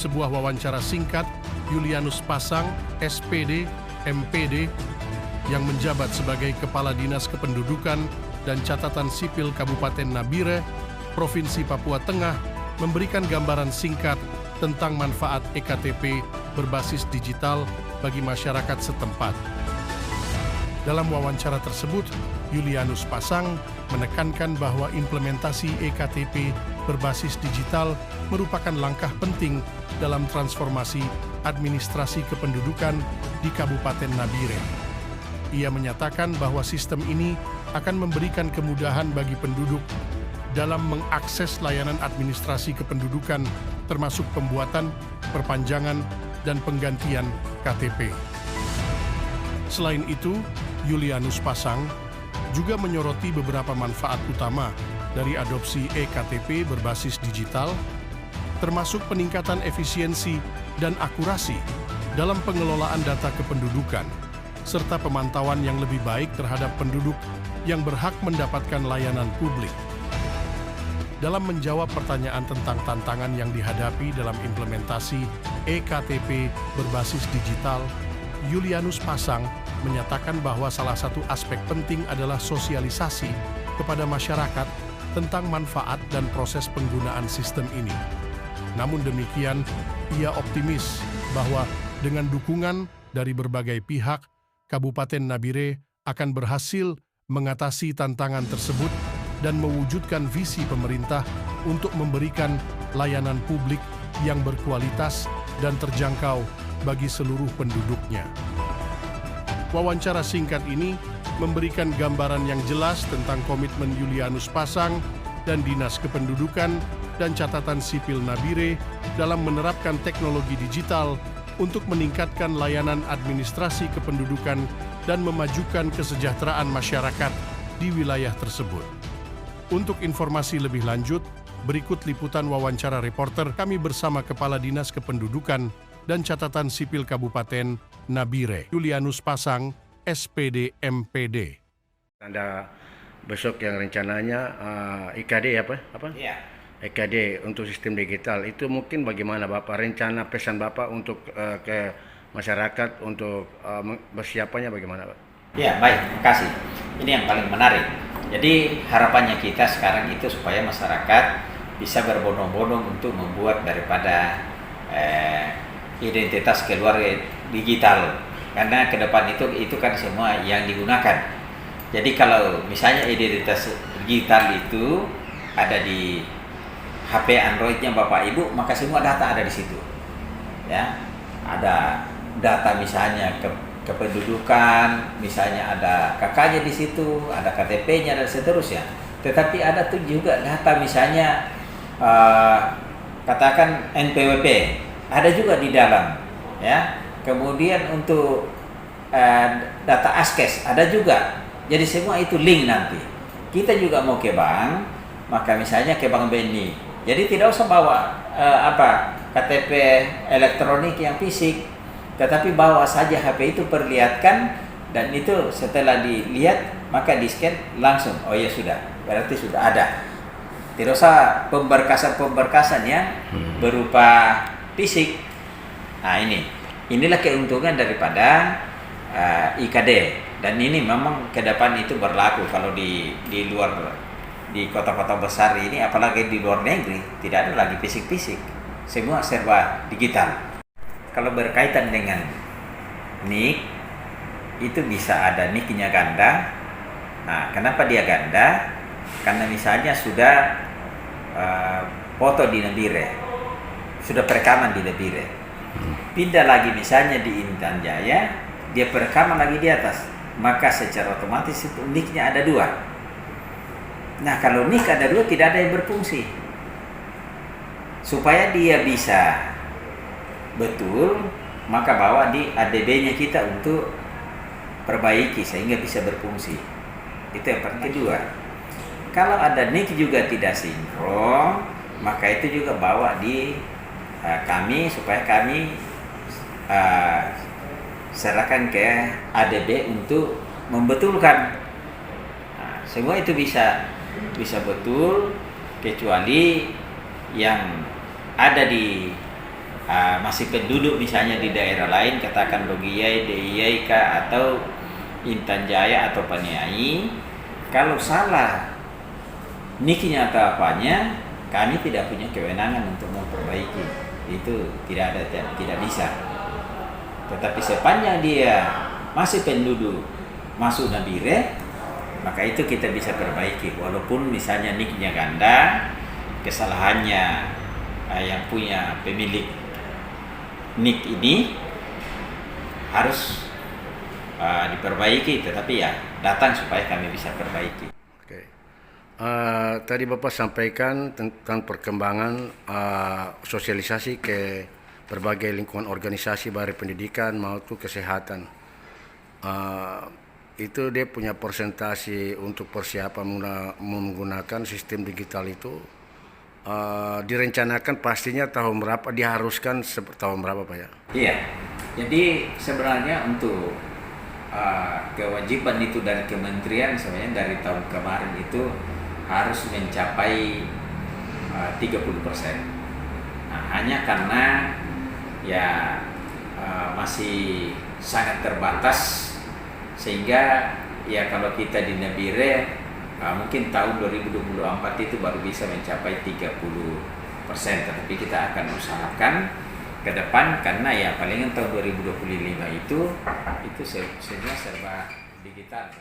sebuah wawancara singkat, Julianus Pasang, SPD, MPD, yang menjabat sebagai Kepala Dinas Kependudukan dan Catatan Sipil Kabupaten Nabire, Provinsi Papua Tengah, memberikan gambaran singkat tentang manfaat EKTP berbasis digital bagi masyarakat setempat. Dalam wawancara tersebut, Julianus Pasang menekankan bahwa implementasi EKTP berbasis digital merupakan langkah penting dalam transformasi administrasi kependudukan di Kabupaten Nabire. Ia menyatakan bahwa sistem ini akan memberikan kemudahan bagi penduduk dalam mengakses layanan administrasi kependudukan, termasuk pembuatan, perpanjangan, dan penggantian KTP. Selain itu, Julianus Pasang juga menyoroti beberapa manfaat utama dari adopsi EKTP berbasis digital, termasuk peningkatan efisiensi dan akurasi dalam pengelolaan data kependudukan, serta pemantauan yang lebih baik terhadap penduduk yang berhak mendapatkan layanan publik. Dalam menjawab pertanyaan tentang tantangan yang dihadapi dalam implementasi EKTP berbasis digital, Julianus Pasang menyatakan bahwa salah satu aspek penting adalah sosialisasi kepada masyarakat tentang manfaat dan proses penggunaan sistem ini. Namun demikian, ia optimis bahwa dengan dukungan dari berbagai pihak, Kabupaten Nabire akan berhasil mengatasi tantangan tersebut dan mewujudkan visi pemerintah untuk memberikan layanan publik yang berkualitas dan terjangkau bagi seluruh penduduknya. Wawancara singkat ini memberikan gambaran yang jelas tentang komitmen Julianus Pasang dan Dinas Kependudukan dan Catatan Sipil Nabire dalam menerapkan teknologi digital untuk meningkatkan layanan administrasi kependudukan dan memajukan kesejahteraan masyarakat di wilayah tersebut. Untuk informasi lebih lanjut, berikut liputan wawancara reporter kami bersama Kepala Dinas Kependudukan dan Catatan Sipil Kabupaten Nabire, Julianus Pasang, SPD MPD. Ada besok yang rencananya IKD apa? Iya. IKD untuk sistem digital itu mungkin bagaimana Bapak rencana pesan Bapak untuk ke masyarakat untuk bersiapannya bagaimana Pak? Ya, baik, terima kasih. Ini yang paling menarik. Jadi harapannya kita sekarang itu supaya masyarakat bisa berbondong-bondong untuk membuat daripada identitas keluarga digital. Karena ke depan itu kan semua yang digunakan. Jadi kalau misalnya identitas digital itu ada di HP Androidnya Bapak Ibu, maka semua data ada di situ. Ya, ada data misalnya kependudukan, misalnya ada kakaknya di situ, ada KTP-nya dan seterusnya. Tetapi ada tuh juga data misalnya katakan NPWP, ada juga di dalam, ya. Kemudian untuk data ASKES ada juga. Jadi semua itu link nanti. Kita juga mau ke bank, maka misalnya ke Bank BNI. Jadi tidak usah bawa KTP elektronik yang fisik, tetapi bawa saja HP itu perlihatkan, dan itu setelah dilihat maka di-scan langsung. Oh ya sudah, berarti sudah ada. Tidak usah pemberkasan yang berupa fisik. Nah inilah keuntungan daripada IKD, dan ini memang ke depan itu berlaku kalau di luar, di kota-kota besar ini, apalagi di luar negeri tidak ada lagi fisik-fisik, semua serba digital. Kalau berkaitan dengan NIK, itu bisa ada NIK-nya ganda. Nah, kenapa dia ganda? Karena misalnya sudah foto di Nabire, sudah perekaman di Nabire, pindah lagi misalnya di Intan Jaya, dia perekaman lagi di atas, maka secara otomatis itu NIK-nya ada dua. Nah, kalau NIK ada dua, tidak ada yang berfungsi. Supaya dia bisa betul, maka bawa di ADB-nya kita untuk perbaiki sehingga bisa berfungsi. Itu yang kedua. Kalau ada NIK juga tidak sinkron, maka itu juga bawa di kami supaya kami serahkan ke ADB untuk membetulkan. Nah, semua itu bisa betul, kecuali yang ada di masih penduduk misalnya di daerah lain, katakan Logiyai, DIY atau Intan Jaya atau Paniai, kalau salah niknya atau apanya, kami tidak punya kewenangan untuk memperbaiki. Itu tidak bisa. Tetapi sepanjang dia masih penduduk masuk Nabire, maka itu kita bisa perbaiki. Walaupun misalnya niknya ganda, kesalahannya yang punya pemilik nik ini harus diperbaiki, tetapi ya datang supaya kami bisa perbaiki. Oke. Tadi Bapak sampaikan tentang perkembangan sosialisasi ke berbagai lingkungan organisasi baik pendidikan maupun kesehatan. Itu dia punya persentase untuk persiapan menggunakan sistem digital itu. Direncanakan pastinya tahun berapa, diharuskan tahun berapa Pak ya? Iya, jadi sebenarnya untuk kewajiban itu dari kementerian sebenarnya dari tahun kemarin itu harus mencapai 30%. Nah, hanya karena ya masih sangat terbatas, sehingga ya kalau kita di Nabire mungkin tahun 2024 itu baru bisa mencapai 30%, tetapi kita akan usahakan ke depan, karena ya palingan tahun 2025 itu semua serba digital.